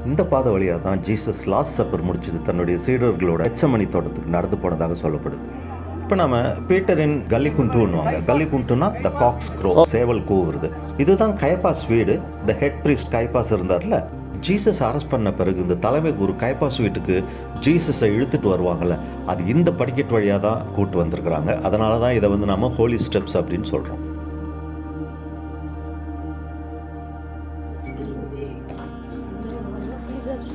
இந்த பாதை வழியாக தான் ஜீசஸ் லாஸ்ட் சப்பர் முடிச்சது தன்னுடைய சீடர்களோட எச்சமணி தோட்டத்துக்கு நடந்து போனதாக சொல்லப்படுது. இப்போ நம்ம பீட்டரின் கல்லிக்குண்டுன்னுவாங்க. கல்லிக்குண்டுனா த காக்ஸ் க்ரோ, சேவல் கூவுறது. இதுதான் கயபாஸ் வீடு. த ஹெட் பிரீஸ்ட் கயபாஸ் இருந்தார்ல, ஜீசஸ் அரெஸ்ட் பண்ண பிறகு இந்த தலைமை குரு கயபாஸ் வீட்டுக்கு ஜீசஸை இழுத்துட்டு வருவாங்கள்ல, அது இந்த படிக்கட்டு வழியாக தான் கூட்டு வந்திருக்கிறாங்க. அதனால தான் இதை நம்ம ஹோலி ஸ்டெப்ஸ் அப்படின்னு சொல்கிறோம்.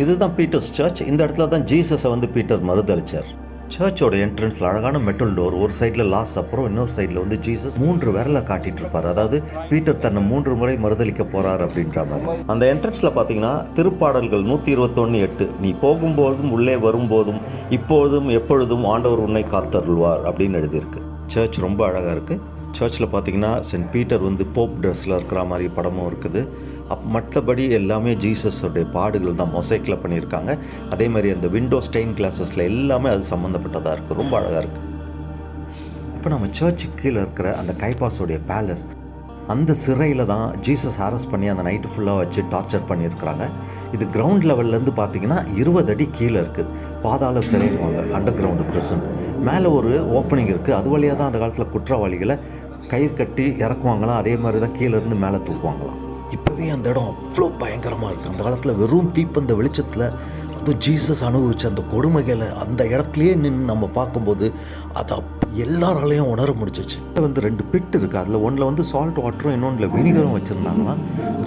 இதுதான் பீட்டர்ஸ் சர்ச். இந்த இடத்துல தான் ஜீசஸை பீட்டர் மறுதளிச்சார். சர்ச்சோட என்ட்ரன்ஸில் அழகான மெட்டல் டோர், ஒரு சைடில் லாஸ் அப்புறம் இன்னொரு சைடில் ஜீசஸ் 3 விரலை காட்டிட்டு இருப்பார். அதாவது பீட்டர் தன்னை 3 முறை மறுதளிக்க போறார் அப்படின்ற மாதிரி. அந்த என்ட்ரன்ஸில் பார்த்தீங்கன்னா திருப்பாடல்கள் 121:8, நீ போகும்போதும் உள்ளே வரும்போதும் இப்பொழுதும் எப்பொழுதும் ஆண்டவர் உன்னை காத்தருள்வார் அப்படின்னு எழுதியிருக்கு. சர்ச் ரொம்ப அழகாக இருக்குது. சர்ச்சில் பார்த்தீங்கன்னா சென்ட் பீட்டர் போப் ட்ரெஸ்ஸில் இருக்கிற மாதிரி படமும் இருக்குது. மற்றபடி எல்லாமே ஜீசஸோடைய பாடுகள் தான் மொசைக்கில் பண்ணியிருக்காங்க. அதே மாதிரி அந்த விண்டோ ஸ்டெயின் கிளாஸஸில் எல்லாமே அது சம்மந்தப்பட்டதாக இருக்குது. ரொம்ப அழகாக இருக்குது. இப்போ நம்ம சர்ச்சுக்கு கீழே இருக்கிற அந்த கைபாஸோடைய பேலஸ், அந்த சிறையில் தான் ஜீசஸ் அரெஸ்ட் பண்ணி அந்த நைட்டு ஃபுல்லாக வச்சு டார்ச்சர் பண்ணியிருக்கிறாங்க. இது கிரவுண்ட் லெவல்லேருந்து பார்த்தீங்கன்னா 20 அடி கீழே இருக்குது. பாதாள சிறைவாங்க, அண்டர் கிரவுண்டு பிரிசன். மேலே ஒரு ஓப்பனிங் இருக்குது. அது வழியாக தான் அந்த காலத்தில் குற்றவாளிகளை கயிறு கட்டி இறக்குவாங்களாம். அதே மாதிரி தான் கீழேருந்து மேலே தூக்குவாங்களாம். இப்போவே அந்த இடம் அவ்வளோ பயங்கரமாக இருக்குது. அந்த காலத்தில் வெறும் தீப்பந்த வெளிச்சத்தில் அதுவும் ஜீசஸ் அனுபவித்த அந்த கொடுமைகளை அந்த இடத்துலையே நின்று நம்ம பார்க்கும்போது அதை எல்லாராலையும் உணர முடிஞ்சிச்சு. 2 பிட் இருக்குது. அதில் ஒன்றில் சால்ட் வாட்டரும் இன்னொன்றில் வினிகரும் வச்சுருந்தாங்கன்னா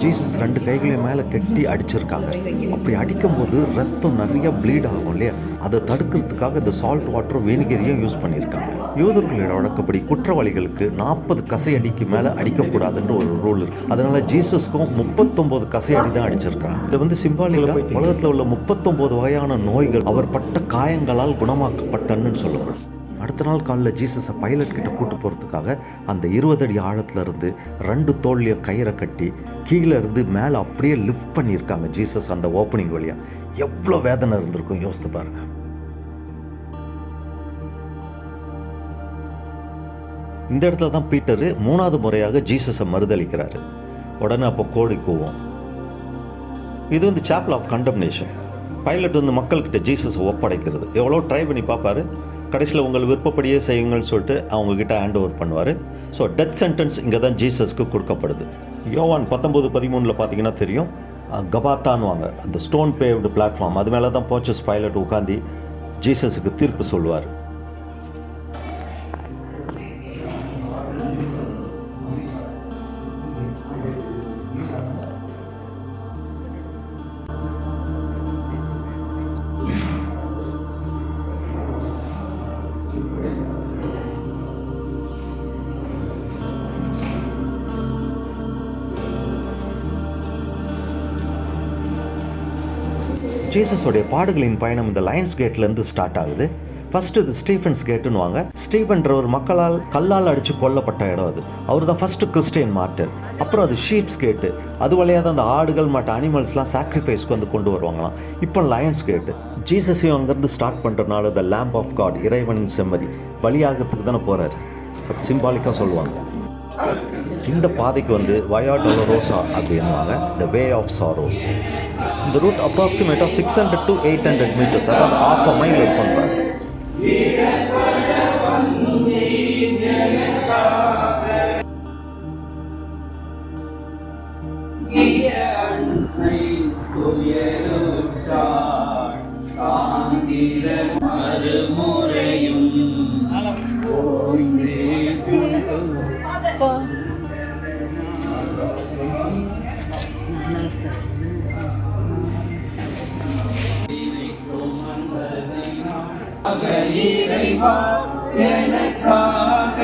ஜீசஸ் 2 கைகளையும் மேலே கட்டி அடிச்சிருக்காங்க. அப்படி அடிக்கும்போது ரத்தம் நிறைய ப்ளீட் ஆகும் இல்லையா, அதை தடுக்கிறதுக்காக இந்த சால்ட் வாட்டரும் வினிகரையும் யூஸ் பண்ணியிருக்காங்க. யூதர்களோட வழக்கப்படி குற்றவாளிகளுக்கு 40 கசையடிக்கு மேலே அடிக்கக்கூடாதுன்ற ஒரு ரூல் இருக்குது. அதனால ஜீசஸ்க்கும் 39 கசையடி தான் அடிச்சிருக்காங்க. இது சிம்பாலிக்காக உலகத்தில் உள்ள 39 வகையான நோய்கள் அவர் பட்ட காயங்களால் குணமாக்கப்பட்டன்னு சொல்லப்படும். அடுத்த நாள் காலையில் ஜீசஸை பைலட் கிட்ட கூட்டு போகிறதுக்காக அந்த 20 அடி ஆழத்துல இருந்து 2 தோல்லையும் கயிறை கட்டி கீழே இருந்து மேலே அப்படியே லிஃப்ட் பண்ணியிருக்காங்க ஜீசஸ் அந்த ஓப்பனிங் வழியா. எவ்வளோ வேதனை இருந்திருக்கும் யோசித்து பாருங்க. இந்த இடத்துல தான் பீட்டர் 3வது முறையாக ஜீசஸை மறுதளிக்கிறாரு. உடனே அப்போ கோடி கூவும். இது சாப்பல் ஆஃப் கண்டம்னேஷன். பைலட் மக்கள்கிட்ட ஜீசஸை ஒப்படைக்கிறது. எவ்வளோ ட்ரை பண்ணி பார்ப்பாரு. கடைசியில் உங்கள் விருப்பப்படியே செய்யுங்கள்னு சொல்லிட்டு அவங்கக்கிட்ட ஹேண்ட் ஓவர் பண்ணுவார். ஸோ டெத் சென்டென்ஸ் இங்கே தான் ஜீசஸ்க்கு கொடுக்கப்படுது. யோவான் 19:13 பார்த்தீங்கன்னா தெரியும், கபாத்தான்வாங்க, அந்த ஸ்டோன் பேவ்டு பிளாட்ஃபார்ம், அது மேலே தான் போர்ச்சஸ் பைலட் உட்காந்து ஜீசஸுக்கு தீர்ப்பு சொல்லுவார். ஜீசஸோடைய பாடுகளின் பயணம் இந்த லயன்ஸ் கேட்லேருந்து ஸ்டார்ட் ஆகுது. ஃபர்ஸ்ட் இது ஸ்டீஃபன்ஸ் கேட்டுன்னுவாங்க. ஸ்டீஃபன்றவர் மக்களால் கல்லால் அடித்து கொல்லப்பட்ட இடம் அது. அவர் தான் ஃபர்ஸ்ட் கிறிஸ்டியன் மார்டர். அப்புறம் அது ஷீப்ஸ் கேட்டு, அது வழியாக தான் அந்த ஆடுகள் மற்ற அனிமல்ஸ்லாம் சாக்ரிஃபைஸ்க்கு கொண்டு வருவாங்களாம். இப்போ லயன்ஸ் கேட்டு. ஜீசஸையும் அங்கேருந்து ஸ்டார்ட் பண்ணுறதுனால த லேம்ப் ஆஃப் காட், இறைவனின் செம்மறி, பலியாகிறதுக்கு தானே போகிறாரு. அது சிம்பாலிக்காக சொல்லுவாங்க. இந்த பாதைக்கு வயா டொலரோசா அப்படின்வாங்க, த வே ஆஃப் சாரோஸ். இந்த ரூட் அப்ராக்சிமேட்டாக 600 to 800 மீட்டர்ஸ், அதாவது 1/2 மைல் இருக்குன்றாங்க. இறைவா எனக்காக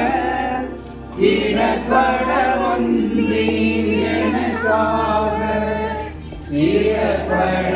இடப்பட வந்தீர், எனக்காக இடப்பட